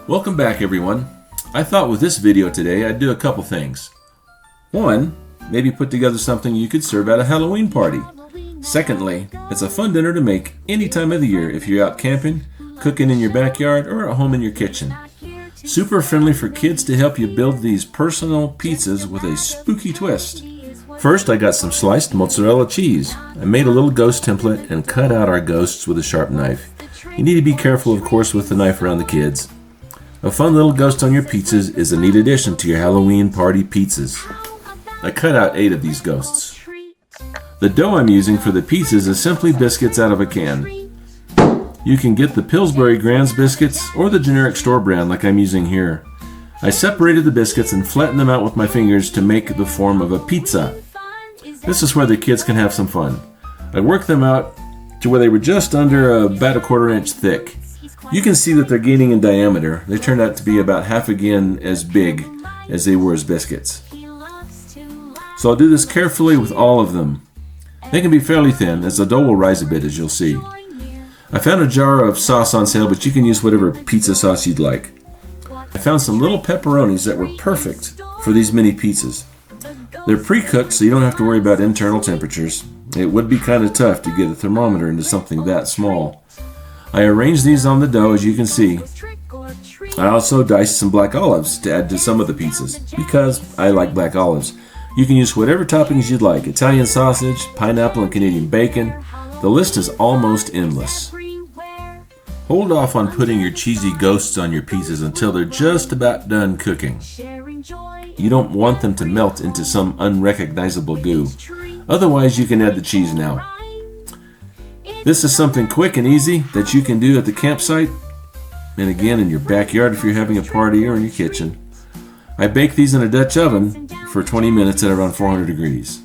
Welcome back, everyone. I thought with this video today I'd do a couple things. One, maybe put together something you could serve at a Halloween party. Secondly, it's a fun dinner to make any time of the year if you're out camping, cooking in your backyard, or at home in your kitchen. Super friendly for kids to help you build these personal pizzas with a spooky twist. First, I got some sliced mozzarella cheese. I made a little ghost template and cut out our ghosts with a sharp knife. You need to be careful, of course, with the knife around the kids. A fun little ghost on your pizzas is a neat addition to your Halloween party pizzas. I cut out 8 of these ghosts. The dough I'm using for the pizzas is simply biscuits out of a can. You can get the Pillsbury Grand's biscuits or the generic store brand like I'm using here. I separated the biscuits and flattened them out with my fingers to make the form of a pizza. This is where the kids can have some fun. I worked them out to where they were just under about a 1/4 inch thick. You can see that they're gaining in diameter. They turned out to be about half again as big as they were as biscuits. So I'll do this carefully with all of them. They can be fairly thin, as the dough will rise a bit, as you'll see. I found a jar of sauce on sale, but you can use whatever pizza sauce you'd like. I found some little pepperonis that were perfect for these mini pizzas. They're pre-cooked, so you don't have to worry about internal temperatures. It would be kind of tough to get a thermometer into something that small. I arranged these on the dough, as you can see. I also diced some black olives to add to some of the pizzas, because I like black olives. You can use whatever toppings you'd like: Italian sausage, pineapple, and Canadian bacon. The list is almost endless. Hold off on putting your cheesy ghosts on your pizzas until they're just about done cooking. You don't want them to melt into some unrecognizable goo. Otherwise, you can add the cheese now. This is something quick and easy that you can do at the campsite, and again in your backyard if you're having a party, or in your kitchen. I bake these in a Dutch oven for 20 minutes at around 400 degrees.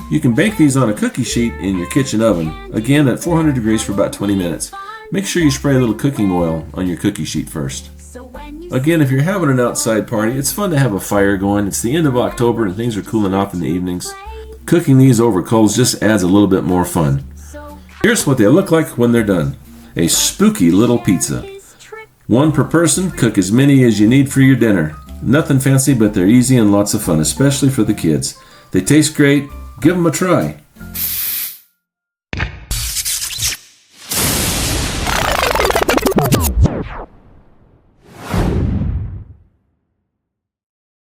You can bake these on a cookie sheet in your kitchen oven, again at 400 degrees for about 20 minutes. Make sure you spray a little cooking oil on your cookie sheet first. Again, if you're having an outside party, it's fun to have a fire going. It's the end of October and things are cooling off in the evenings. Cooking these over coals just adds a little bit more fun. Here's what they look like when they're done. A spooky little pizza. 1 per person, cook as many as you need for your dinner. Nothing fancy, but they're easy and lots of fun, especially for the kids. They taste great. Give them a try.